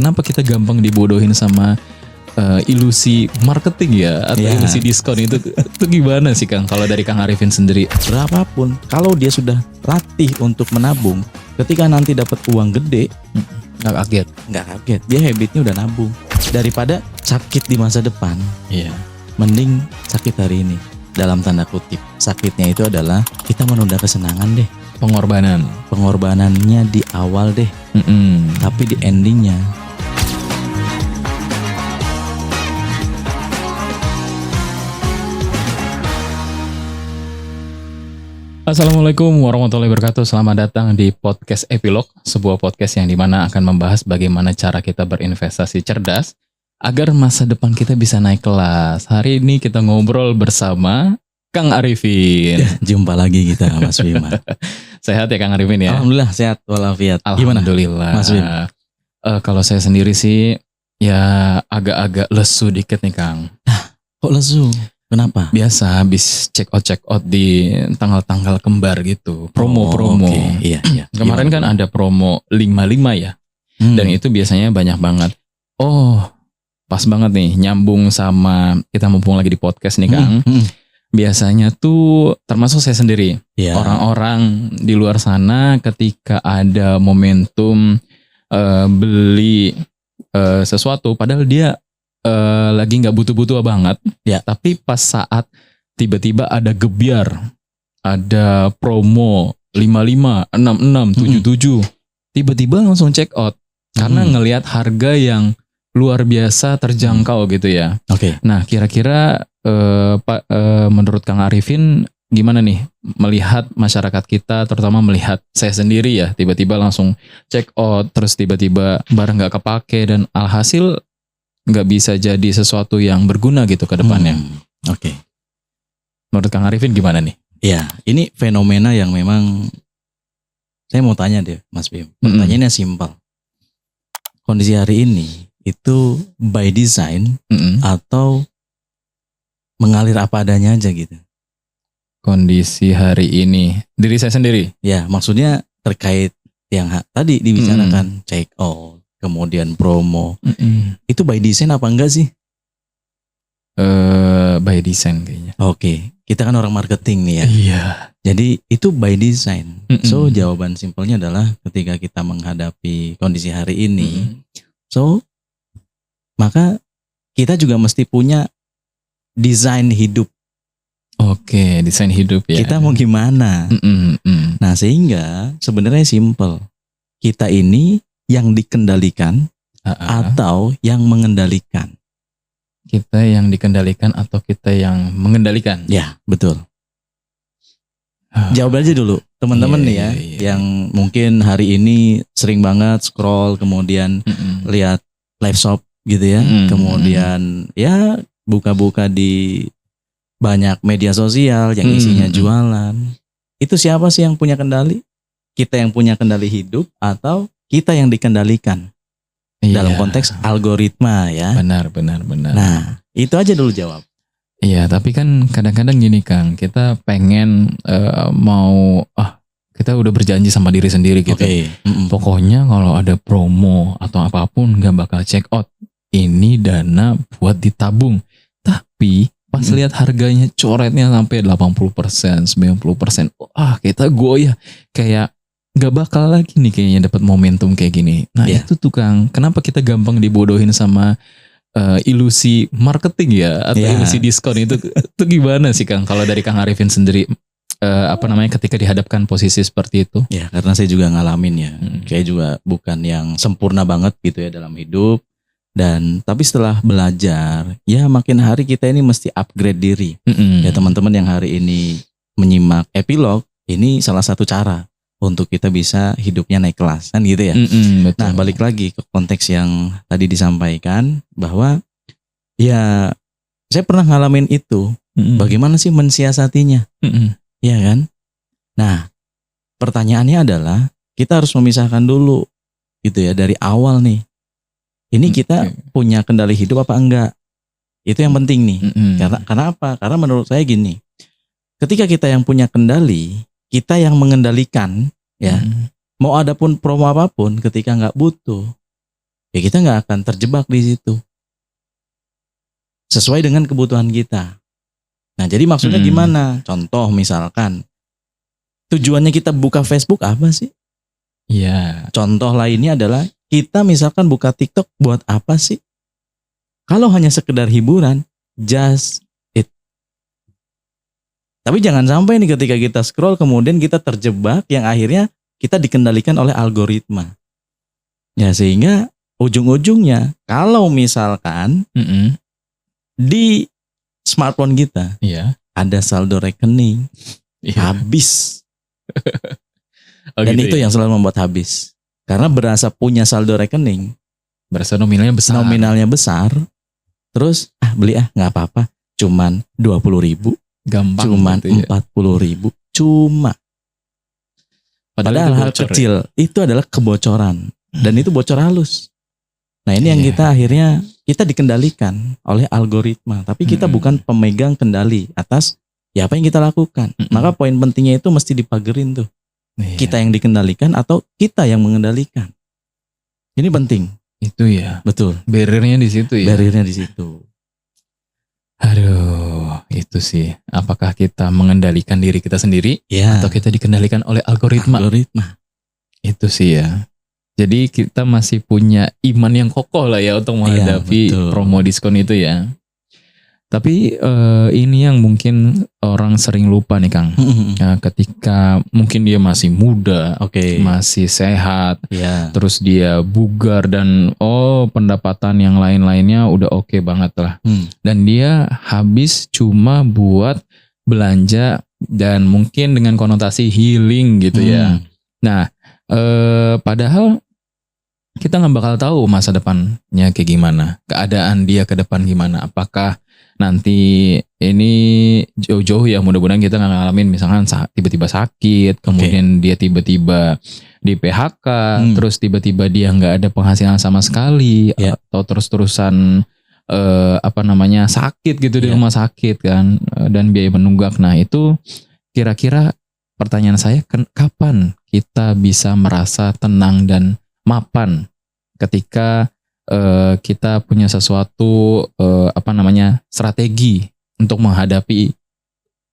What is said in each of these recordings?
kenapa kita gampang dibodohin sama ilusi marketing ya atau ilusi diskon itu gimana sih Kang? Kalau dari Kang Arifin sendiri, berapapun kalau dia sudah latih untuk menabung, ketika nanti dapat uang gede nggak kaget. Dia habitnya udah nabung. Daripada sakit di masa depan, Iya. mending sakit hari ini. Dalam tanda kutip, sakitnya itu adalah kita menunda kesenangan deh. Pengorbanannya di awal deh, tapi di endingnya Assalamualaikum warahmatullahi wabarakatuh. Selamat datang di podcast Epilog, sebuah podcast yang dimana akan membahas bagaimana cara kita berinvestasi cerdas agar masa depan kita bisa naik kelas. Hari ini kita ngobrol bersama Kang Arifin. jumpa lagi kita, Mas Bima. Sehat ya Kang Arifin ya? Alhamdulillah sehat walafiat. Gimana Alhamdulillah. Mas Bim? Kalau saya sendiri sih ya agak-agak lesu dikit nih Kang. Kok lesu? Kenapa? Biasa habis check out di tanggal-tanggal kembar gitu. Promo. Oke. Iya. Kemarin kan ada promo 55 ya. Dan itu biasanya banyak banget. Oh, pas banget nih nyambung sama kita mumpung lagi di podcast nih Kang. Biasanya tuh termasuk saya sendiri. Orang-orang di luar sana ketika ada momentum beli sesuatu padahal dia lagi nggak butuh-butuh banget, tapi pas saat tiba-tiba ada gebyar, ada promo 55, 66, 77, tiba-tiba langsung check out karena ngelihat harga yang luar biasa terjangkau gitu ya. Oke. Nah kira-kira Pak, menurut Kang Arifin gimana nih melihat masyarakat kita, terutama melihat saya sendiri ya, tiba-tiba langsung check out, terus tiba-tiba barang nggak kepake dan alhasil nggak bisa jadi sesuatu yang berguna gitu ke depannya. Oke. Menurut Kang Arifin gimana nih? Ya, ini fenomena yang memang saya mau tanya deh, Mas Bim. Pertanyaannya simpel. Kondisi hari ini itu by design atau mengalir apa adanya aja gitu? Kondisi hari ini diri saya sendiri. Ya, maksudnya terkait yang tadi dibicarakan check out, kemudian promo, itu by design apa enggak sih? By design kayaknya. Oke, kita kan orang marketing nih ya. Iya. Jadi itu by design. So jawaban simpelnya adalah ketika kita menghadapi kondisi hari ini, so maka kita juga mesti punya desain hidup. Oke, desain hidup ya. Kita mau gimana? Nah sehingga sebenarnya simple. Kita ini yang dikendalikan atau yang mengendalikan? Kita yang dikendalikan atau kita yang mengendalikan? Ya, betul. Jawab aja dulu teman-teman nih ya, yang mungkin hari ini sering banget scroll, kemudian lihat live shop gitu ya, kemudian ya buka-buka di banyak media sosial yang isinya jualan. Itu siapa sih yang punya kendali? Kita yang punya kendali hidup atau kita yang dikendalikan? Dalam konteks algoritma ya. Benar. Nah, itu aja dulu jawab. Iya, tapi kan kadang-kadang gini Kang, kita pengen kita udah berjanji sama diri sendiri gitu. Pokoknya kalau ada promo atau apapun gak bakal check out. Ini dana buat ditabung. Tapi pas lihat harganya coretnya sampai 80%, 90%, kita goyah kayak gak bakal lagi nih kayaknya dapat momentum kayak gini. Nah itu tuh Kang, kenapa kita gampang dibodohin sama ilusi marketing ya atau ilusi diskon itu gimana sih Kang? Kalau dari Kang Arifin sendiri ketika dihadapkan posisi seperti itu? Ya karena saya juga ngalamin ya, kayak juga bukan yang sempurna banget gitu ya dalam hidup. Tapi setelah belajar, ya makin hari kita ini mesti upgrade diri. Ya teman-teman yang hari ini menyimak Epilog, ini salah satu cara untuk kita bisa hidupnya naik kelas kan gitu ya. Betul. Nah balik lagi ke konteks yang tadi disampaikan bahwa ya saya pernah ngalamin itu. Bagaimana sih mensiasatinya? Ya kan? Nah pertanyaannya adalah kita harus memisahkan dulu gitu ya dari awal nih. Ini kita punya kendali hidup apa enggak? Itu yang penting nih. Karena apa? Karena menurut saya gini, ketika kita yang punya kendali, kita yang mengendalikan, ya. Mau ada pun promo apapun, ketika nggak butuh, ya kita nggak akan terjebak di situ. Sesuai dengan kebutuhan kita. Nah, jadi maksudnya gimana? Contoh misalkan, tujuannya kita buka Facebook apa sih? Iya. Contoh lainnya adalah kita misalkan buka TikTok buat apa sih? Kalau hanya sekedar hiburan, just it. Tapi jangan sampai nih ketika kita scroll kemudian kita terjebak yang akhirnya kita dikendalikan oleh algoritma. Ya, sehingga ujung-ujungnya kalau misalkan di smartphone kita ada saldo rekening habis. Dan gitu itu yang selalu membuat habis. Karena berasa punya saldo rekening, berasa nominalnya besar. Terus beli nggak apa-apa, cuman 20.000, gampang, cuman gitu ya. 40.000, cuma. Padahal hal kecil itu adalah kebocoran dan itu bocor halus. Nah, ini yang akhirnya kita dikendalikan oleh algoritma, tapi kita bukan pemegang kendali atas apa yang kita lakukan. Maka poin pentingnya itu mesti dipagerin tuh. Kita yang dikendalikan atau kita yang mengendalikan. Ini penting. Itu ya. Betul. Barriernya di situ ya. Barriernya di situ. Aduh, itu sih. Apakah kita mengendalikan diri kita sendiri atau kita dikendalikan oleh algoritma? Itu sih ya. Jadi kita masih punya iman yang kokoh lah ya untuk menghadapi promo diskon itu ya. Tapi ini yang mungkin orang sering lupa nih Kang. Ketika mungkin dia masih muda, masih sehat, terus dia bugar dan pendapatan yang lain-lainnya udah oke banget lah. Dan dia habis cuma buat belanja dan mungkin dengan konotasi healing gitu ya. Nah, padahal kita nggak bakal tahu masa depannya kayak gimana, keadaan dia ke depan gimana. Apakah nanti ini jauh-jauh ya, mudah-mudahan kita nggak ngalamin misalkan tiba-tiba sakit, kemudian dia tiba-tiba di PHK, terus tiba-tiba dia nggak ada penghasilan sama sekali, atau terus-terusan sakit gitu di rumah sakit kan, dan biaya menunggak. Nah itu kira-kira pertanyaan saya, kapan kita bisa merasa tenang dan mapan ketika kita punya sesuatu strategi untuk menghadapi,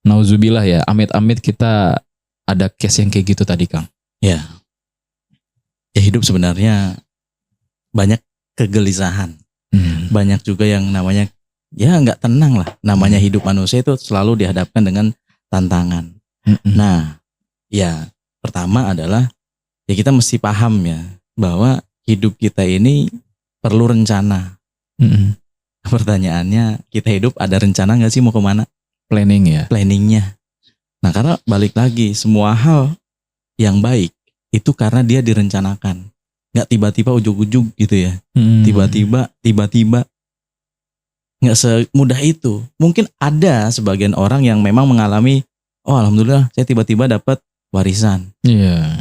nauzubillah ya, amit-amit kita ada case yang kayak gitu tadi Kang. Ya hidup sebenarnya banyak kegelisahan, banyak juga yang namanya nggak tenang lah. Namanya hidup manusia itu selalu dihadapkan dengan tantangan. Nah pertama adalah kita mesti paham ya bahwa hidup kita ini perlu rencana. Pertanyaannya, kita hidup ada rencana gak sih mau kemana? Planningnya. Nah, karena balik lagi, semua hal yang baik itu karena dia direncanakan. Gak tiba-tiba ujug-ujug gitu ya. Tiba-tiba. Gak semudah itu. Mungkin ada sebagian orang yang memang mengalami, alhamdulillah saya tiba-tiba dapat warisan.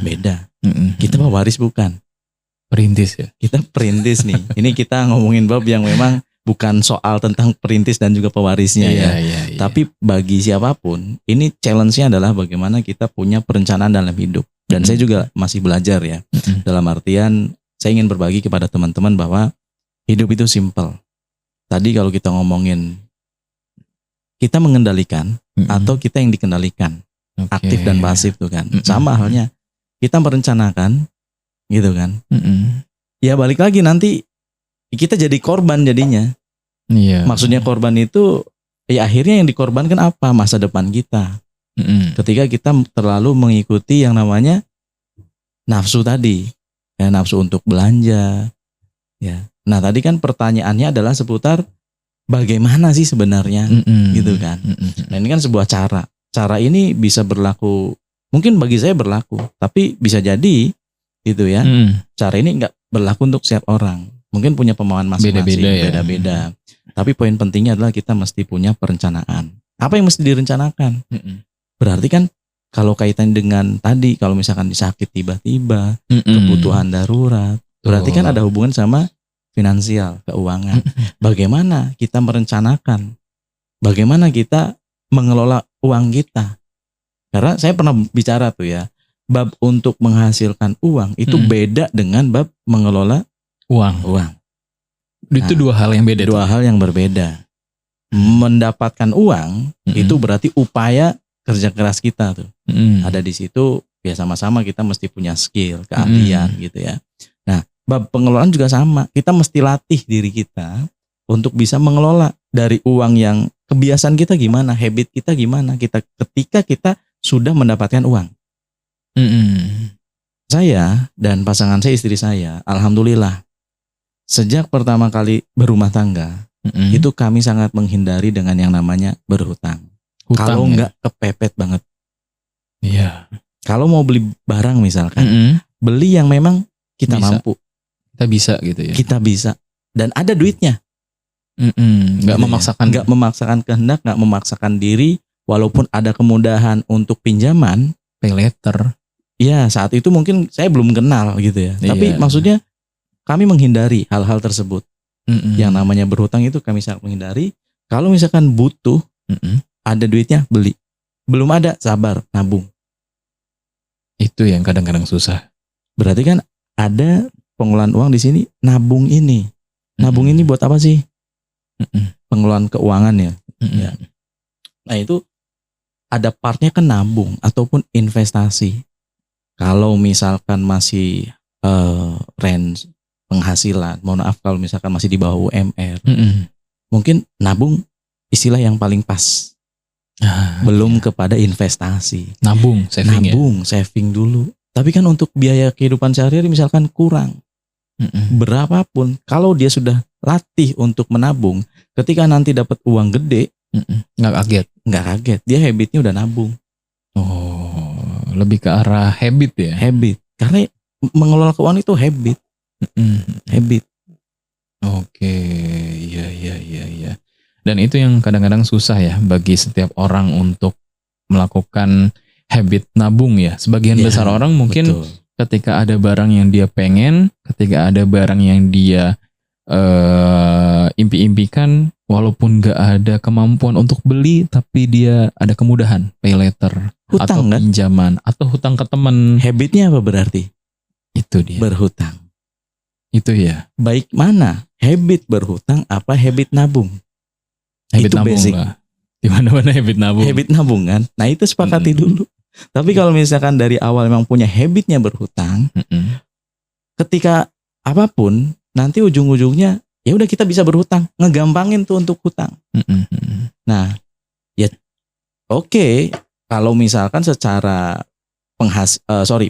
Beda. Kita pewaris bukan. Perintis ya. Kita perintis nih. Ini kita ngomongin bab yang memang bukan soal tentang perintis dan juga pewarisnya ya. Tapi bagi siapapun, ini challenge-nya adalah bagaimana kita punya perencanaan dalam hidup. Dan saya juga masih belajar ya. Dalam artian saya ingin berbagi kepada teman-teman bahwa hidup itu simple. Tadi kalau kita ngomongin kita mengendalikan atau kita yang dikendalikan. Aktif dan pasif tuh kan. Sama halnya. Kita merencanakan gitu kan. Ya balik lagi nanti kita jadi korban jadinya. Maksudnya korban itu akhirnya yang dikorbankan apa? Masa depan kita. Ketika kita terlalu mengikuti yang namanya nafsu tadi, nafsu untuk belanja. Nah tadi kan pertanyaannya adalah seputar bagaimana sih sebenarnya, gitu kan. Nah ini kan sebuah cara. Cara ini bisa berlaku, mungkin bagi saya berlaku, tapi bisa jadi gitu ya. Cara ini nggak berlaku untuk setiap orang. Mungkin punya pemahaman masing-masing, beda-beda. Tapi poin pentingnya adalah kita mesti punya perencanaan. Apa yang mesti direncanakan? Berarti kan kalau kaitan dengan tadi, kalau misalkan disakit tiba-tiba, kebutuhan darurat, berarti kan ada hubungan sama finansial, keuangan. Bagaimana kita merencanakan? Bagaimana kita mengelola uang kita? Karena saya pernah bicara tuh ya, bab untuk menghasilkan uang itu beda dengan bab mengelola Uang. Itu dua hal yang beda. Dua hal yang berbeda. Mendapatkan uang itu berarti upaya kerja keras kita tuh. Ada di situ, ya sama-sama kita mesti punya skill, keahlian gitu ya. Nah, bab pengelolaan juga sama. Kita mesti latih diri kita untuk bisa mengelola dari uang yang kebiasaan kita gimana, habit kita gimana. Ketika kita sudah mendapatkan uang. Saya dan pasangan saya, istri saya, alhamdulillah sejak pertama kali berumah tangga itu kami sangat menghindari dengan yang namanya berhutang. Kalau enggak kepepet banget. Iya. Kalau mau beli barang misalkan, beli yang memang kita mampu. Kita bisa gitu ya. Kita bisa dan ada duitnya. Enggak memaksakan kehendak, enggak memaksakan diri, walaupun ada kemudahan untuk pinjaman, pay later. Ya, saat itu mungkin saya belum kenal gitu ya. Tapi maksudnya kami menghindari hal-hal tersebut. Yang namanya berhutang itu kami sangat menghindari. Kalau misalkan butuh, ada duitnya beli. Belum ada, sabar, nabung. Itu yang kadang-kadang susah. Berarti kan ada pengelolaan uang di sini, nabung ini. Nabung ini buat apa sih? Pengelolaan keuangan ya. Ya. Nah itu ada partnya kan nabung ataupun investasi. Kalau misalkan masih range penghasilan, mohon maaf kalau misalkan masih di bawah UMR, mungkin nabung istilah yang paling pas. Belum kepada investasi. Nabung, saving dulu. Tapi kan untuk biaya kehidupan sehari-hari misalkan kurang. Berapapun, kalau dia sudah latih untuk menabung, ketika nanti dapat uang gede, nggak kaget. Dia habitnya udah nabung. Oh, lebih ke arah habit ya? Habit. Karena mengelola keuangan itu habit. Habit. Oke, iya. Dan itu yang kadang-kadang susah ya bagi setiap orang untuk melakukan habit nabung ya. Sebagian besar orang mungkin ketika ada barang yang dia pengen, ketika ada barang yang dia impi-impikan, walaupun gak ada kemampuan untuk beli, tapi dia ada kemudahan, pay later, hutang, atau pinjaman, atau hutang ke teman. Habitnya apa berarti? Itu dia. Berhutang. Itu ya. Baik mana? Habit berhutang apa habit nabung? Habit itu nabung basic. Lah. Di mana-mana habit nabung. Habit nabung kan. Nah itu sepakati dulu. Tapi kalau misalkan dari awal memang punya habitnya berhutang, ketika apapun nanti ujung-ujungnya ya udah kita bisa berhutang, ngegampangin tuh untuk hutang. Nah, ya oke, kalau misalkan secara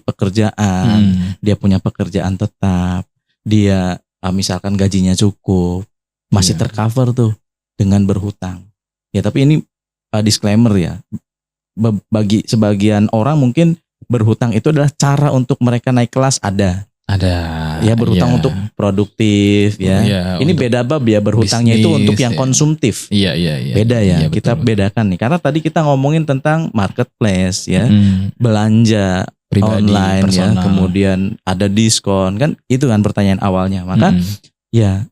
pekerjaan, dia punya pekerjaan tetap, dia misalkan gajinya cukup, masih tercover tuh dengan berhutang. Ya tapi ini disclaimer ya. Bagi sebagian orang mungkin berhutang itu adalah cara untuk mereka naik kelas ada. Ya berhutang untuk produktif ya. Ini beda bab ya, berhutangnya bisnis, itu untuk yang konsumtif. Iya. Beda ya. Betul, kita bedakan nih. Karena tadi kita ngomongin tentang marketplace ya, belanja pribadi, online personal. Ya, kemudian ada diskon kan, itu kan pertanyaan awalnya. Maka ya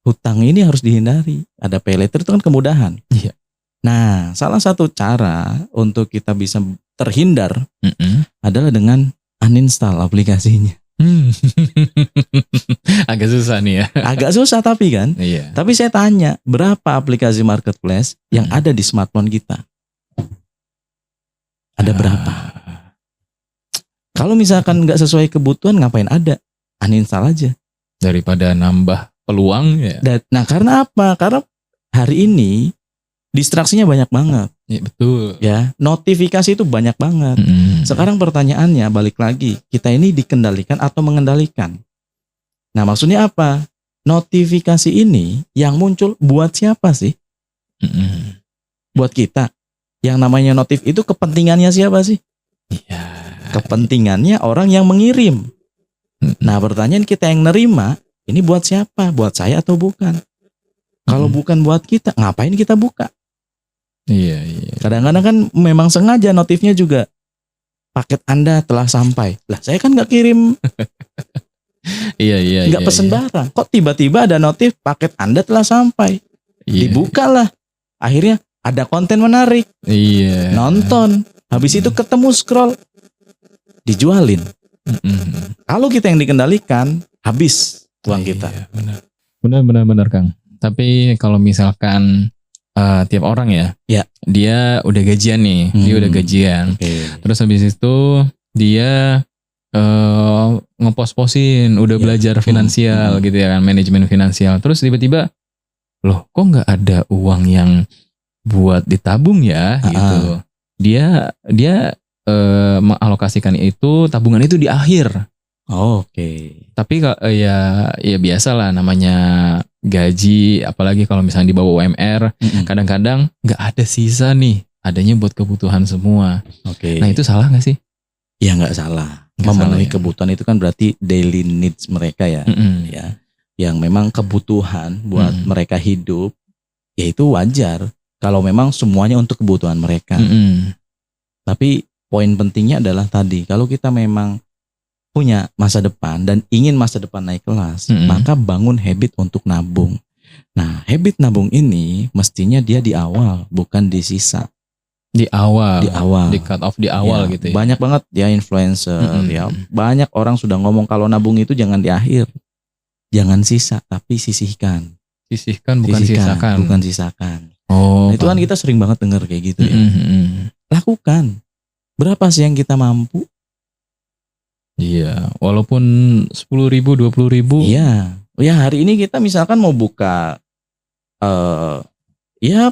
hutang ini harus dihindari. Ada pay later itu kan kemudahan. Iya. Nah, salah satu cara untuk kita bisa terhindar adalah dengan uninstall aplikasinya. Agak susah nih ya. Agak susah tapi kan. Iya. Tapi saya tanya, berapa aplikasi marketplace yang ada di smartphone kita? Ada berapa? Kalau misalkan nggak sesuai kebutuhan, ngapain ada? Uninstall aja. Daripada nambah peluang ya. Nah karena apa? Karena hari ini distraksinya banyak banget. Ya, betul. Ya, notifikasi itu banyak banget. Sekarang pertanyaannya balik lagi, kita ini dikendalikan atau mengendalikan? Nah, maksudnya apa? Notifikasi ini yang muncul buat siapa sih? Buat kita. Yang namanya notif itu kepentingannya siapa sih? Iya. Kepentingannya orang yang mengirim. Nah, pertanyaan kita yang nerima, ini buat siapa? Buat saya atau bukan? Kalau bukan buat kita, ngapain kita buka? Iya. Kadang-kadang kan memang sengaja notifnya juga, paket Anda telah sampai. Lah saya kan nggak kirim, nggak pesen barang. Kok tiba-tiba ada notif paket Anda telah sampai? Dibukalah. Akhirnya ada konten menarik. Nonton. Habis itu ketemu scroll, dijualin. Kalau kita yang dikendalikan, habis uang kita. Benar Kang. Tapi kalau misalkan tiap orang ya, dia udah gajian nih, dia udah gajian. Terus habis itu dia ngepos-posin, udah belajar finansial gitu ya kan, manajemen finansial. Terus tiba-tiba, loh kok nggak ada uang yang buat ditabung ya gitu. Dia mengalokasikan itu, tabungan itu di akhir. Tapi ya biasalah namanya gaji, apalagi kalau misalnya di bawah UMR, kadang-kadang nggak ada sisa nih, adanya buat kebutuhan semua. Nah itu salah nggak sih? Ya nggak salah. Memenuhi kebutuhan itu kan berarti daily needs mereka ya, ya, yang memang kebutuhan buat mereka hidup, ya itu wajar. Kalau memang semuanya untuk kebutuhan mereka. Tapi poin pentingnya adalah tadi, kalau kita memang punya masa depan dan ingin masa depan naik kelas, maka bangun habit untuk nabung. Nah, habit nabung ini mestinya dia di awal, bukan di sisa. Di awal, di cut off di awal ya, gitu ya. Banyak banget ya influencer, ya banyak orang sudah ngomong kalau nabung itu jangan di akhir, jangan sisa, tapi sisihkan. Bukan sisakan. Bukan sisakan. Nah, itu kan kita sering banget dengar kayak gitu ya. Lakukan. Berapa sih yang kita mampu? Iya, walaupun 10.000, 20.000. Iya. Ya hari ini kita misalkan mau buka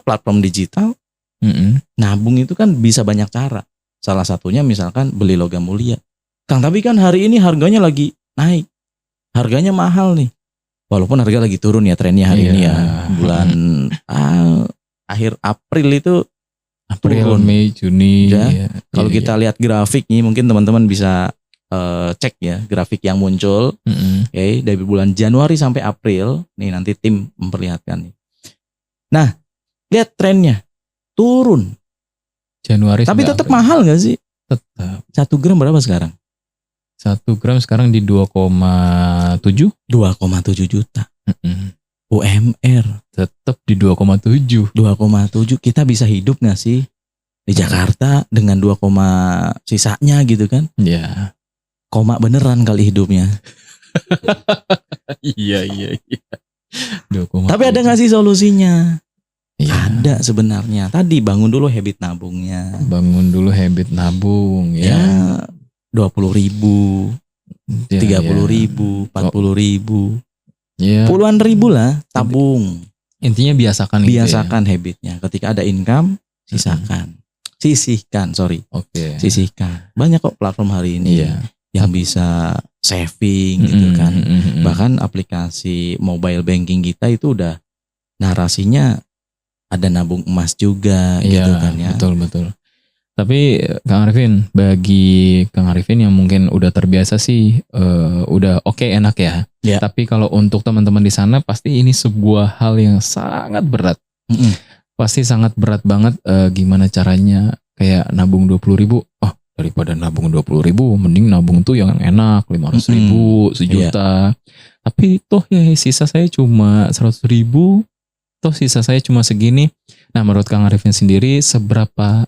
platform digital, nabung itu kan bisa banyak cara. Salah satunya misalkan beli logam mulia. Kang, tapi kan hari ini harganya lagi naik. Harganya mahal nih. Walaupun harga lagi turun ya trennya hari ini ya. Bulan akhir April itu turun. Mei, Juni. Ya. Kalau kita lihat grafik nih, mungkin teman-teman bisa cek ya grafik yang muncul. Dari bulan Januari sampai April. Nih nanti tim memperlihatkan nih. Nah, lihat trennya. Turun. Januari. Tapi tetap mahal gak sih? Tetap. 1 gram berapa sekarang? 1 gram sekarang di 2,7 juta. UMR tetap di 2,7. Kita bisa hidup gak sih di Jakarta dengan 2, sisanya gitu kan? Iya. Koma beneran kali hidupnya. Iya. 2,7. Tapi ada gak sih solusinya? Ya. Ada sebenarnya. Tadi bangun dulu habit nabungnya. Bangun dulu habit nabung ya. 20.000, 30.000, 40.000. Ya. Puluhan ribu lah tabung. Intinya biasakan habitnya. Ketika ada income, sisihkan. Oke. Sisihkan. Banyak kok platform hari ini yang bisa saving gitu kan. Bahkan aplikasi mobile banking kita itu udah narasinya ada nabung emas juga gitu kan ya. Betul. Tapi Kang Arifin, bagi Kang Arifin yang mungkin udah terbiasa sih, udah oke, enak ya. Tapi kalau untuk teman-teman di sana pasti ini sebuah hal yang sangat berat. Pasti sangat berat banget. Gimana caranya kayak nabung 20.000? Oh, daripada nabung 20.000, mending nabung tuh yang enak 500.000, 1 juta. Tapi toh ya sisa saya cuma 100.000. Toh sisa saya cuma segini. Nah, menurut Kang Arifin sendiri seberapa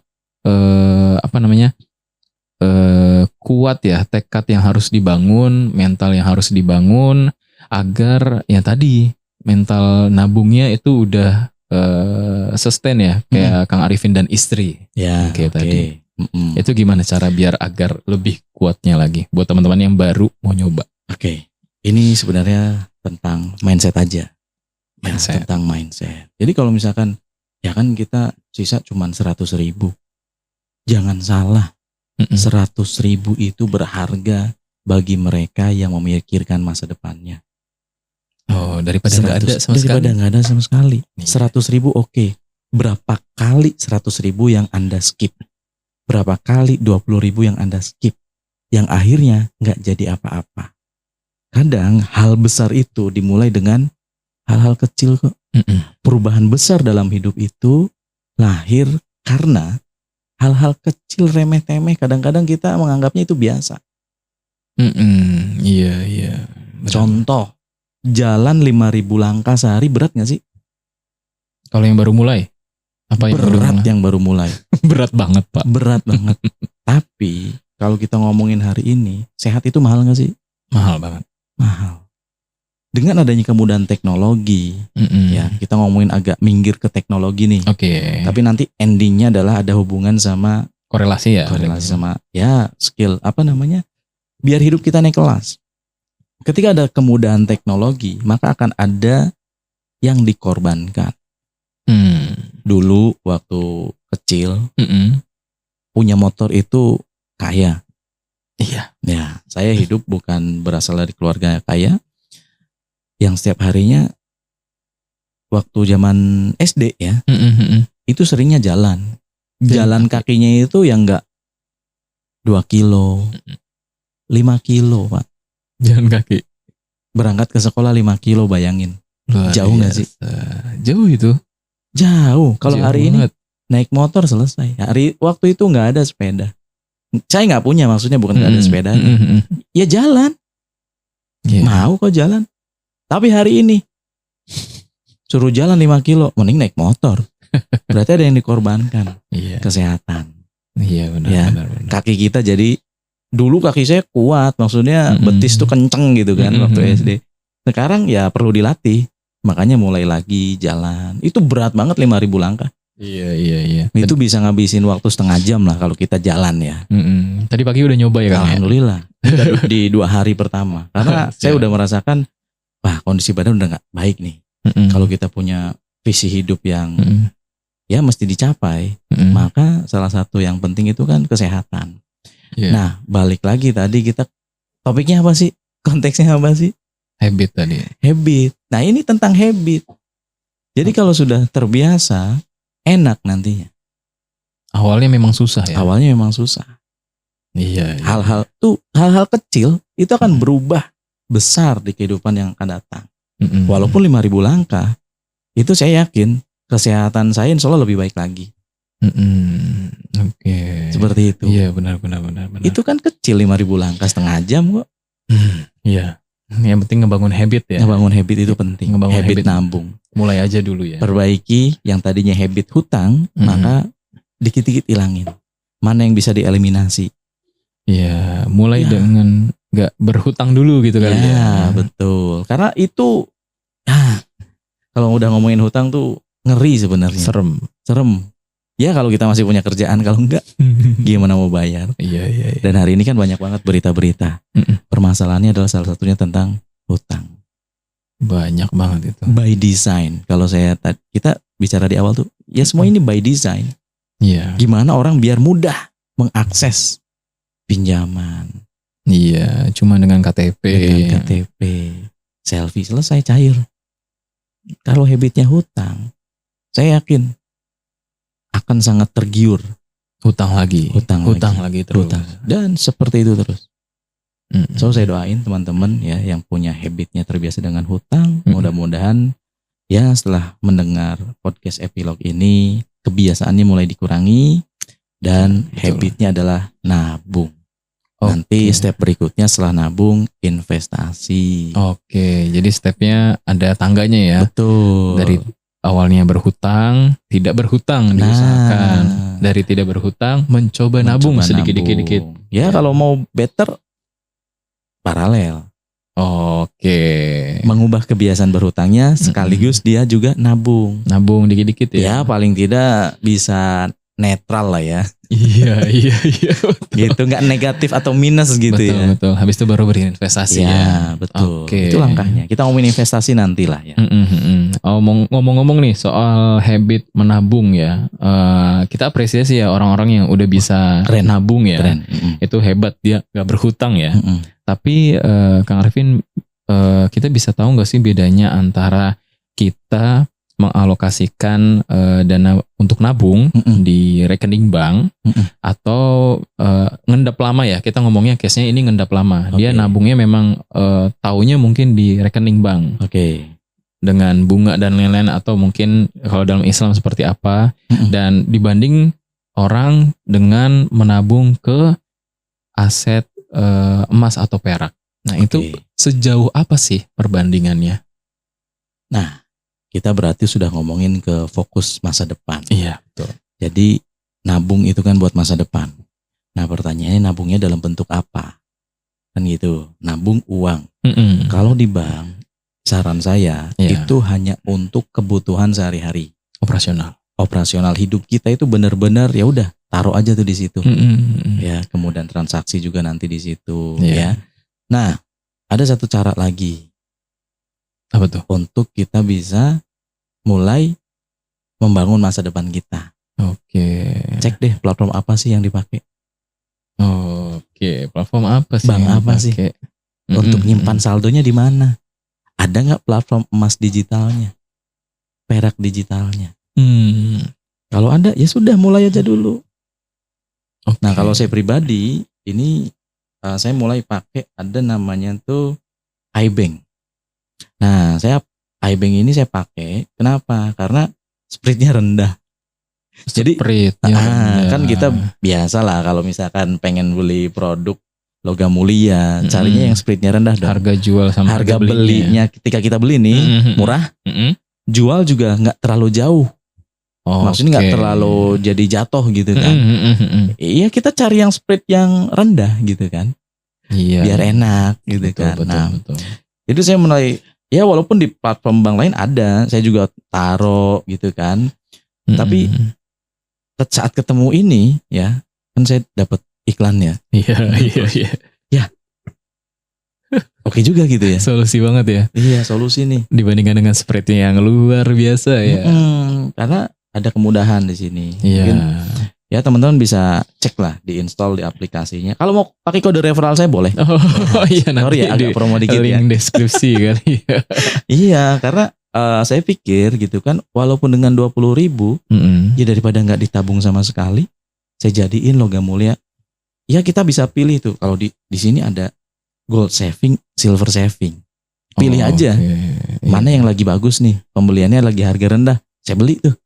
kuat ya tekad yang harus dibangun, mental yang harus dibangun agar ya tadi mental nabungnya itu udah sustain ya kayak Kang Arifin dan istri. Tadi. Itu gimana cara biar agar lebih kuatnya lagi buat teman-teman yang baru mau nyoba? Ini sebenarnya tentang mindset aja. Tentang mindset. Jadi kalau misalkan ya kan kita sisa cuma 100.000. Jangan salah, 100.000 itu berharga bagi mereka yang memikirkan masa depannya. Oh, daripada nggak ada sama sekali. Daripada nggak ada sama sekali. 100.000 oke. Berapa kali 100.000 yang Anda skip? Berapa kali 20.000 yang Anda skip? Yang akhirnya nggak jadi apa-apa. Kadang hal besar itu dimulai dengan hal-hal kecil kok. Perubahan besar dalam hidup itu lahir karena hal-hal kecil remeh-temeh, kadang-kadang kita menganggapnya itu biasa. Iya. Contoh, jalan 5.000 langkah sehari berat gak sih? Kalau yang baru mulai? Berat yang baru mulai. Berat banget Pak. Berat banget. Tapi kalau kita ngomongin hari ini, sehat itu mahal gak sih? Mahal banget. Mahal. dengan adanya kemudahan teknologi, ya kita ngomongin agak minggir ke teknologi nih. Oke. Tapi nanti endingnya adalah ada hubungan sama Korelasi ya. korelasi sama ya skill biar hidup kita naik kelas. Ketika ada kemudahan teknologi, maka akan ada yang dikorbankan. Dulu waktu kecil punya motor itu kaya. Iya. Ya, saya hidup bukan berasal dari keluarga kaya yang setiap harinya waktu zaman SD ya, itu seringnya jalan. Jalan kakinya itu yang enggak 2 kilo, 5 kilo, Pak. Jalan kaki. Berangkat ke sekolah 5 kilo, bayangin. Jauh nggak sih? Jauh itu. Jauh. Kalau hari banget. Ini naik motor selesai. Waktu itu nggak ada sepeda. Saya nggak punya, maksudnya bukan nggak ada sepeda. Ya jalan. Yeah. Mau kok jalan. Tapi hari ini suruh jalan 5 kilo, mending naik motor. Berarti ada yang dikorbankan. Iya. Kesehatan. Iya benar, Ya. benar. Kaki kita jadi, dulu kaki saya kuat, maksudnya betis tuh kenceng gitu kan waktu SD. Sekarang ya perlu dilatih. Makanya mulai lagi jalan. Itu berat banget 5.000 langkah. Iya. Itu bisa ngabisin waktu setengah jam lah kalau kita jalan ya. Tadi pagi udah nyoba ya Kang? Alhamdulillah. Di 2 hari pertama. Karena saya udah merasakan, wah kondisi badan udah gak baik nih. Kalau kita punya visi hidup yang ya mesti dicapai, maka salah satu yang penting itu kan kesehatan. Yeah. Nah, balik lagi tadi kita topiknya apa sih? Konteksnya apa sih? Habit tadi. Habit. Nah, ini tentang habit. Jadi kalau sudah terbiasa, enak nantinya. Awalnya memang susah ya. Awalnya memang susah. Iya. Hal-hal kecil itu akan berubah besar di kehidupan yang akan datang. Walaupun 5.000 langkah, itu saya yakin kesehatan saya insya Allah lebih baik lagi. Oke. Seperti itu. Iya benar. Itu kan kecil 5.000 langkah setengah jam kok. Iya. Yang penting ngebangun habit ya. Ngebangun habit itu penting. Ngebangun habit habit. nabung. Mulai aja dulu ya. Perbaiki yang tadinya habit hutang, maka dikit-dikit hilangin. Mana yang bisa dieliminasi? Iya. Mulai dengan nggak berhutang dulu gitu kali ya. Ya betul. Karena itu, kalau udah ngomongin hutang tuh ngeri sebenarnya. Serem. Ya kalau kita masih punya kerjaan, kalau enggak gimana mau bayar? Iya. Dan hari ini kan banyak banget berita-berita. Permasalahannya adalah salah satunya tentang hutang. Banyak banget itu. By design. Kalau kita bicara di awal tuh, ya semua ini by design. Iya. Gimana orang biar mudah mengakses pinjaman. Iya, cuma dengan KTP. Dengan KTP, selfie, selesai, cair. Kalau habitnya hutang, saya yakin akan sangat tergiur. Hutang lagi terus. Hutang. Dan seperti itu terus. So saya doain teman-teman ya yang punya habitnya terbiasa dengan hutang, mudah-mudahan ya setelah mendengar podcast epilog ini kebiasaannya mulai dikurangi dan habitnya adalah nabung. Nanti step berikutnya setelah nabung investasi. Oke, jadi stepnya ada tangganya ya. Betul. Dari awalnya berhutang, tidak berhutang diusahakan. Dari tidak berhutang mencoba nabung sedikit-dikit. Ya kalau mau better paralel. Oke. Mengubah kebiasaan berhutangnya sekaligus dia juga nabung. Nabung dikit-dikit ya. Ya paling tidak bisa netral lah ya. Iya. Gitu, nggak negatif atau minus gitu ya. Betul. Habis itu baru berinvestasi ya. Ya betul. Oke. Itu langkahnya. Kita ngomongin investasi nantilah ya. Ngomong-ngomong nih soal habit menabung ya. Kita apresiasi ya orang-orang yang udah bisa nabung ya. Keren. Itu hebat, dia nggak berhutang ya. Tapi Kang Arifin, kita bisa tahu nggak sih bedanya antara kita mengalokasikan dana untuk nabung di rekening bank atau ngendap lama ya, kita ngomongnya case-nya ini ngendap lama. Dia nabungnya memang taunya mungkin di rekening bank dengan bunga dan lain-lain, atau mungkin kalau dalam Islam seperti apa, dan dibanding orang dengan menabung ke aset emas atau perak. Nah itu sejauh apa sih perbandingannya? Nah, kita berarti sudah ngomongin ke fokus masa depan. Iya, betul. Jadi nabung itu kan buat masa depan. Nah pertanyaannya nabungnya dalam bentuk apa? Kan gitu, nabung uang. Kalau di bank, saran saya itu hanya untuk kebutuhan sehari-hari, operasional hidup kita itu benar-benar ya udah taruh aja tuh di situ. Ya, kemudian transaksi juga nanti di situ ya. Nah, ada satu cara lagi. Apa tuh? Untuk kita bisa mulai membangun masa depan kita. Oke. Cek deh platform apa sih yang dipakai. Oke, platform apa sih? Bank apa sih? Untuk nyimpan saldonya di mana? Ada nggak platform emas digitalnya, perak digitalnya? Kalau ada, ya sudah mulai aja dulu. Nah, kalau saya pribadi, ini saya mulai pakai ada namanya tuh iBank. Nah, iBank ini saya pakai. Kenapa? Karena spreadnya rendah. Jadi kan kita biasa lah kalau misalkan pengen beli produk logam mulia, carinya yang spreadnya rendah dong. Harga jual sama harga belinya ketika kita beli nih murah, jual juga nggak terlalu jauh. Maksudnya nggak terlalu jadi jatuh gitu kan. Iya, kita cari yang spread yang rendah gitu kan. Iya. Biar enak gitu kan. Betul. Jadi saya mulai, ya walaupun di platform bank lain ada, saya juga taruh gitu kan. Tapi saat ketemu ini ya, kan saya dapat iklannya. Iya. Ya. Oke juga gitu ya. Solusi banget ya. Iya, solusi nih. Dibandingkan dengan spreadnya yang luar biasa ya. Karena ada kemudahan di sini. Iya. Mungkin ya teman-teman bisa cek lah, diinstal di aplikasinya. Kalau mau pakai kode referral saya boleh. Iya, nanti ya, agak promo dikit link ya. deskripsi kan. Iya, karena saya pikir gitu kan, walaupun dengan 20.000 ya daripada nggak ditabung sama sekali, saya jadiin logam mulia. Ya kita bisa pilih tuh, kalau di sini ada gold saving, silver saving. Pilih aja mana yang lagi bagus nih, pembeliannya lagi harga rendah, saya beli tuh.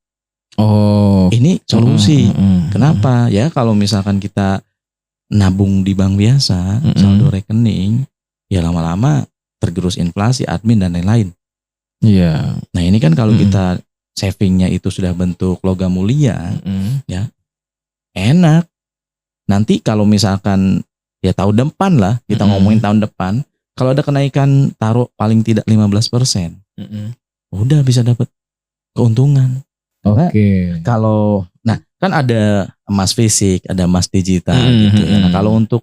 Ini solusi. Kenapa? Ya kalau misalkan kita nabung di bank biasa, saldo rekening, ya lama-lama tergerus inflasi, admin dan lain-lain. Iya. Nah ini kan kalau kita savingnya itu sudah bentuk logam mulia, ya enak. Nanti kalau misalkan ya tahun depan lah, kita ngomongin tahun depan, kalau ada kenaikan taruh paling tidak 15%, udah bisa dapat keuntungan. Kalau kan ada emas fisik, ada emas digital gitu ya. Nah kalau untuk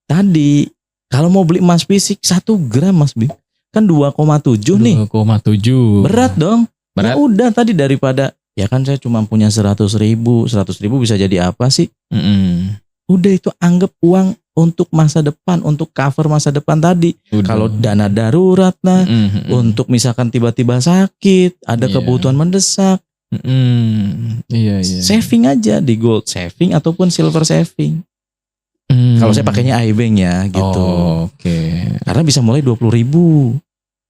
tadi, kalau mau beli emas fisik 1 gram Mas Bim, kan 2,7 nih. 2,7. Berat dong. Berat. Ya udah tadi daripada, ya kan saya cuma punya 100.000 bisa jadi apa sih? Udah itu anggap uang untuk masa depan, untuk cover masa depan tadi. Kalau dana darurat lah, untuk misalkan tiba-tiba sakit, ada kebutuhan mendesak. Iya. Saving aja di gold saving ataupun silver saving. Kalau saya pakainya iBank ya gitu. Karena bisa mulai 20.000.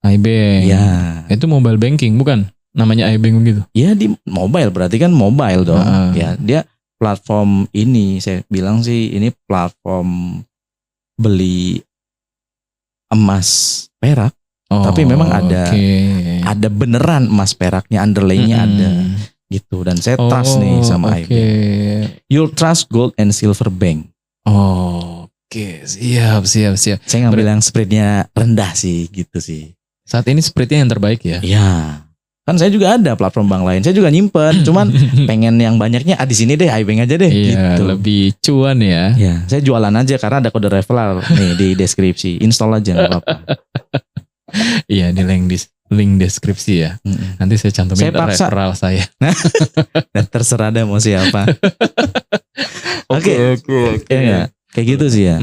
iBank. Ya. Itu mobile banking bukan? Namanya iBank gitu. Ya di mobile, berarti kan mobile dong. Ya, dia platform ini saya bilang sih ini platform beli emas perak. Tapi memang ada beneran emas peraknya, underlay-nya ada gitu. Dan saya trust nih sama iBank. You'll trust gold and silver bank. Siap. Saya ngambil yang spreadnya rendah sih gitu sih. Saat ini spreadnya yang terbaik ya? Iya. Kan saya juga ada platform bank lain, saya juga nyimpen. Cuman pengen yang banyaknya di sini deh, iBank aja deh. Iya, gitu. Lebih cuan ya. Iya, saya jualan aja karena ada kode referral nih di deskripsi. Install aja nggak apa-apa. Iya, di link deskripsi ya. Nanti saya cantumin referral saya. Dan terserah deh mau siapa. Oke. Ya, kayak gitu sih ya.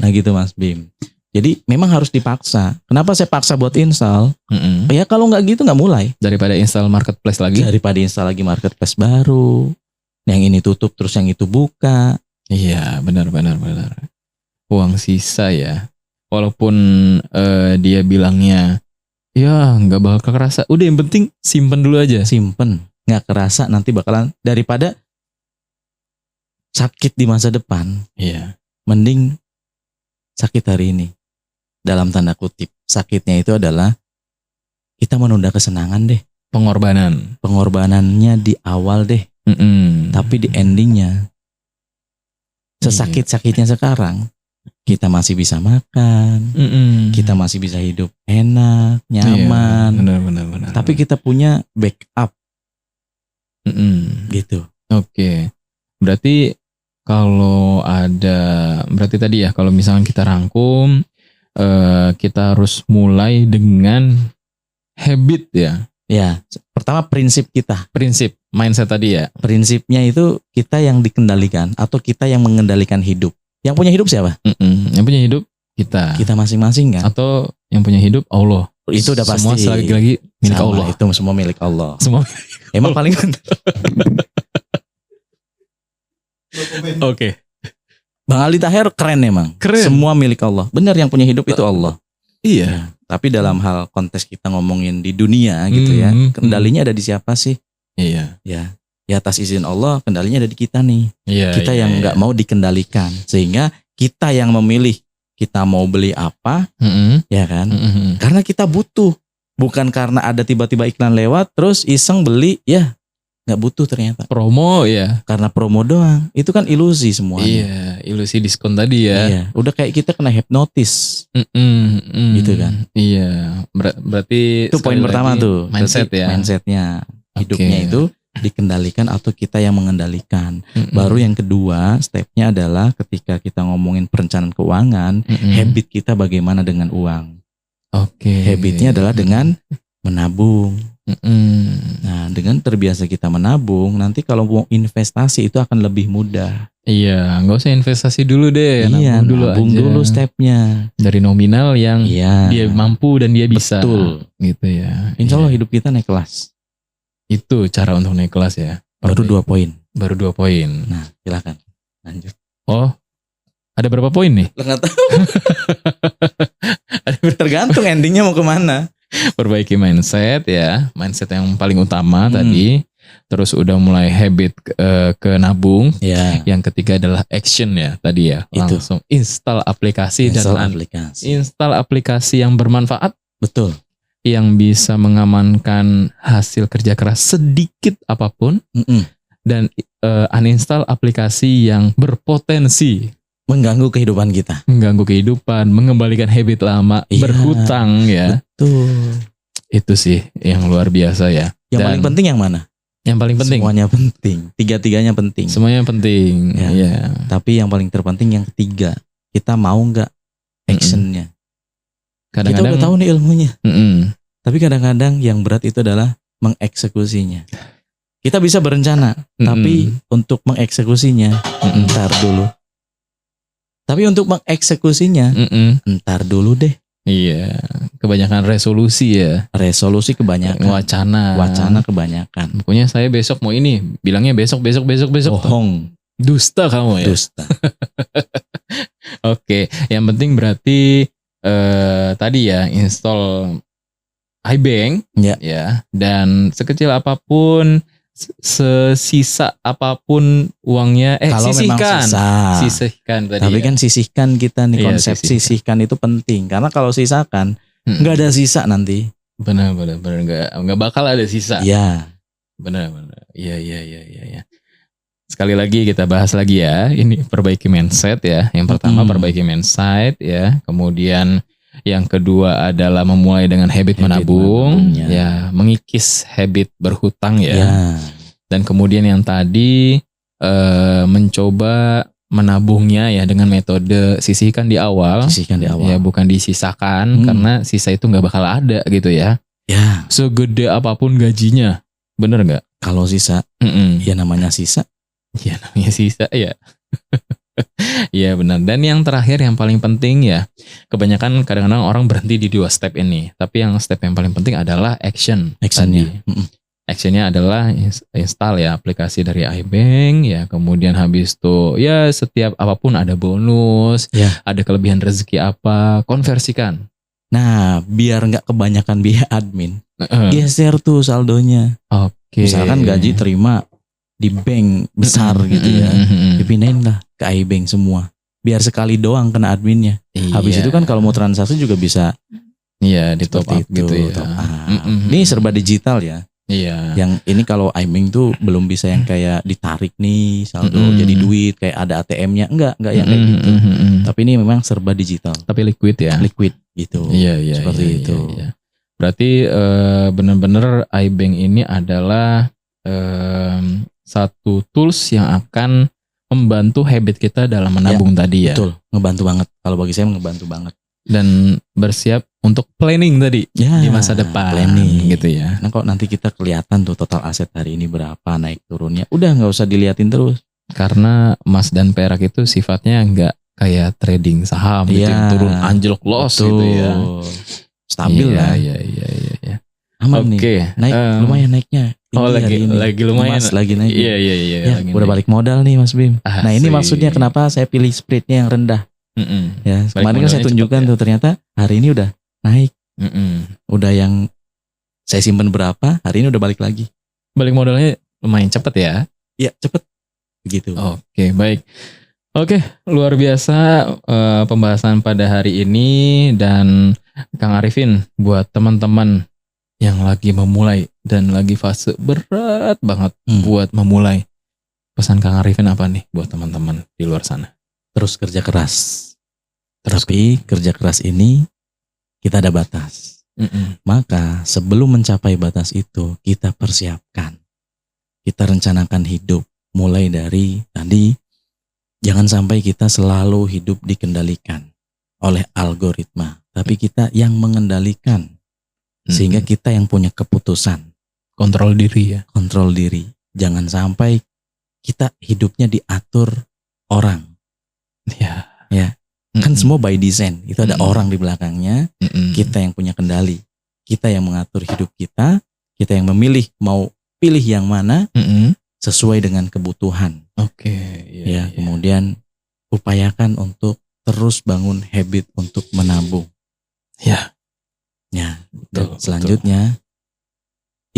Nah gitu Mas Bim. Jadi memang harus dipaksa. Kenapa saya paksa buat install? Ya kalau nggak gitu nggak mulai. Daripada install marketplace lagi. Daripada install lagi marketplace baru. Yang ini tutup terus yang itu buka. Iya benar. Uang sisa ya. Walaupun dia bilangnya ya nggak bakal kerasa. Udah yang penting simpen dulu aja. Simpen. Nggak kerasa nanti bakalan, daripada sakit di masa depan. Iya. Mending sakit hari ini. Dalam tanda kutip, sakitnya itu adalah kita menunda kesenangan deh. Pengorbanannya di awal deh. Tapi di endingnya, sesakit-sakitnya sekarang, kita masih bisa makan, kita masih bisa hidup enak, nyaman. Iya, benar. Tapi kita punya backup, gitu. Oke. Berarti berarti tadi ya, kalau misalnya kita rangkum, kita harus mulai dengan habit ya. Ya, pertama prinsip kita. Prinsip, mindset tadi ya. Prinsipnya itu kita yang dikendalikan atau kita yang mengendalikan hidup. Yang punya hidup siapa? Yang punya hidup kita. Kita masing-masing kan? Atau yang punya hidup Allah. Itu udah pasti. Semua lagi milik Sama, Allah. Itu semua milik Allah. Semua. Emang paling Oke. Bang Ali Taher keren emang. Keren. Semua milik Allah. Benar, yang punya hidup itu Allah. Iya. Tapi dalam hal konteks kita ngomongin di dunia gitu ya, kendalinya ada di siapa sih? Iya. Ya, di atas izin Allah kendalinya ada di kita nih. Iya. Kita yang nggak mau dikendalikan, sehingga kita yang memilih kita mau beli apa, ya kan? Karena kita butuh, bukan karena ada tiba-tiba iklan lewat terus iseng beli, ya nggak butuh ternyata. Promo ya. Karena promo doang, itu kan ilusi semuanya. Iya, ilusi diskon tadi ya. Iya, udah kayak kita kena hipnotis. Gitu kan. Iya, berarti itu poin pertama tuh, mindset ya. Mindsetnya, hidupnya itu dikendalikan atau kita yang mengendalikan. Baru yang kedua stepnya adalah ketika kita ngomongin perencanaan keuangan, habit kita bagaimana dengan uang. Habitnya adalah dengan menabung. Nah, dengan terbiasa kita menabung, nanti kalau mau investasi itu akan lebih mudah. Iya, nggak usah investasi dulu deh. Iya, nabung dulu stepnya. Dari nominal yang dia mampu dan dia bisa. Betul. Gitu ya. Insya Allah hidup kita naik kelas. Itu cara untuk naik kelas ya. Baru 2 poin. Baru 2 poin. Nah, silakan lanjut. Oh, ada berapa poin nih? Nggak tahu. Tergantung endingnya mau kemana. Perbaiki mindset ya, mindset yang paling utama tadi. Terus udah mulai habit ke nabung. Ya. Yang ketiga adalah action ya tadi ya. Langsung install aplikasi install aplikasi yang bermanfaat. Betul. Yang bisa mengamankan hasil kerja keras sedikit apapun. Dan uninstall aplikasi yang berpotensi mengganggu kehidupan kita. Mengganggu kehidupan, mengembalikan habit lama, berhutang ya. Betul. Itu sih yang luar biasa ya. Yang paling penting yang mana? Yang paling penting. Semuanya penting. Tiga-tiganya penting. Semuanya penting. Ya. Tapi yang paling terpenting yang ketiga. Kita mau nggak actionnya? Kadang-kadang, kita udah tahu nih ilmunya. Tapi kadang-kadang yang berat itu adalah mengeksekusinya. Kita bisa berencana, tapi untuk mengeksekusinya ntar dulu. Tapi untuk mengeksekusinya, ntar dulu deh. Iya, kebanyakan resolusi ya. Resolusi kebanyakan. Wacana kebanyakan. Pokoknya saya besok mau ini, bilangnya besok. Bohong. Dusta kamu ya. Dusta. Oke, yang penting berarti tadi ya install iBank ya. Dan sekecil apapun, sesisa apapun uangnya kalau sisihkan tadi. Tapi kan sisihkan kita nih, konsep sisihkan itu penting, karena kalau sisakan nggak ada sisa nanti. Benar nggak bakal ada sisa. Iya. Benar. Iya. Sekali lagi kita bahas lagi ya, ini perbaiki mindset ya. Yang pertama perbaiki mindset ya, kemudian yang kedua adalah memulai dengan habit menabung, ya, mengikis habit berhutang ya. Dan kemudian yang tadi mencoba menabungnya ya dengan metode sisihkan di awal. Ya, bukan disisakan karena sisa itu nggak bakal ada gitu ya. Ya. Segede apapun gajinya, bener nggak? Kalau sisa, ya namanya sisa. Ya namanya sisa ya. Iya benar. Dan yang terakhir yang paling penting ya, kebanyakan kadang-kadang orang berhenti di 2 step ini. Tapi yang step yang paling penting adalah actionnya. Actionnya adalah install ya aplikasi dari iBank ya. Kemudian habis itu ya setiap apapun ada bonus, ada kelebihan rezeki apa, konversikan. Nah biar nggak kebanyakan biaya admin, geser tuh saldonya. Misalkan gaji terima di bank besar gitu ya, dipindahin lah ke iBank semua. Biar sekali doang kena adminnya. Habis itu kan kalau mau transaksi juga bisa di top up gitu ya. Ini serba digital ya. Iya. Yang ini kalau iBank tuh belum bisa yang kayak ditarik nih saldo jadi duit kayak ada ATM-nya, enggak yang kayak gitu. Tapi ini memang serba digital. Tapi liquid ya. Liquid gitu. Iya. Seperti itu. Iya. Berarti benar-benar iBank ini adalah satu tools yang akan membantu habit kita dalam menabung tadi ya. Betul, ngebantu banget. Kalau bagi saya ngebantu banget. Dan bersiap untuk planning tadi di masa depan. Planning gitu ya. Nah kok nanti kita kelihatan tuh total aset hari ini berapa, naik turunnya. Udah nggak usah diliatin terus. Karena emas dan perak itu sifatnya nggak kayak trading saham gitu yang turun anjlok loss gitu ya. Stabil lah. Iya. Aman nih. Naik lumayan naiknya. Lagi lumayan. Emas lagi naik. Iya. Ya, udah balik modal nih Mas Bim. Nah ini maksudnya kenapa saya pilih spreadnya yang rendah. Ya kemarin kan saya tunjukkan tuh ternyata hari ini udah naik. Udah yang saya simpen berapa, hari ini udah balik lagi. Balik modalnya lumayan cepet ya. Iya cepet. Begitu. Oke, baik. Oke, luar biasa pembahasan pada hari ini. Dan Kang Arifin, buat teman-teman yang lagi memulai dan lagi fase berat banget buat memulai, pesan Kang Arifin apa nih buat teman-teman di luar sana? Terus kerja keras. Tapi kerja keras ini kita ada batas. Maka sebelum mencapai batas itu kita persiapkan. Kita rencanakan hidup. Mulai dari tadi, jangan sampai kita selalu hidup dikendalikan oleh algoritma. Tapi kita yang mengendalikan. Sehingga kita yang punya keputusan. Kontrol diri ya. Kontrol diri. Jangan sampai kita hidupnya diatur orang. Ya. Kan semua by design. Itu ada orang di belakangnya. Kita yang punya kendali. Kita yang mengatur hidup kita. Kita yang memilih mau pilih yang mana sesuai dengan kebutuhan. Kemudian upayakan untuk terus bangun habit untuk menabung. Dan selanjutnya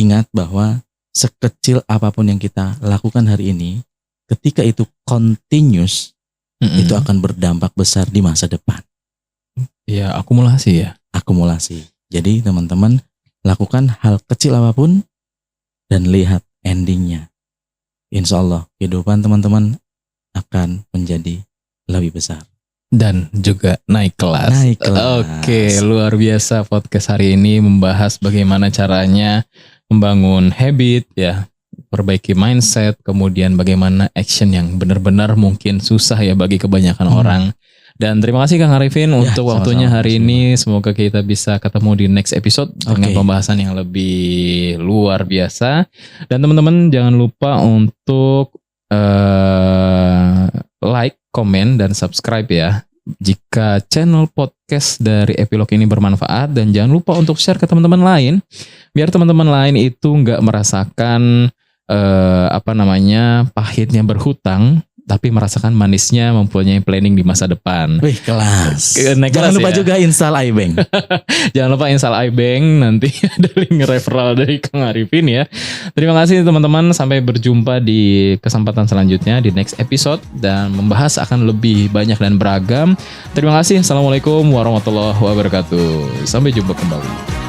ingat bahwa sekecil apapun yang kita lakukan hari ini, ketika itu continuous, itu akan berdampak besar di masa depan. Ya, akumulasi ya. Akumulasi. Jadi teman-teman lakukan hal kecil apapun dan lihat endingnya. Insya Allah kehidupan teman-teman akan menjadi lebih besar. Dan juga naik kelas. Oke, luar biasa podcast hari ini membahas bagaimana caranya membangun habit ya. Perbaiki mindset, kemudian bagaimana action yang benar-benar mungkin susah ya bagi kebanyakan orang. Dan terima kasih Kang Arifin untuk waktunya hari ini. Semoga kita bisa ketemu di next episode dengan pembahasan yang lebih luar biasa. Dan teman-teman jangan lupa untuk like, komen, dan subscribe ya. Jika channel podcast dari Epilog ini bermanfaat, dan jangan lupa untuk share ke teman-teman lain biar teman-teman lain itu nggak merasakan pahitnya berhutang, tapi merasakan manisnya mempunyai planning di masa depan. Wih, kelas. Jangan lupa juga install iBank. Jangan lupa install iBank, nanti ada link referral dari Kang Arifin ya. Terima kasih teman-teman, sampai berjumpa di kesempatan selanjutnya di next episode dan membahas akan lebih banyak dan beragam. Terima kasih. Assalamualaikum warahmatullahi wabarakatuh. Sampai jumpa kembali.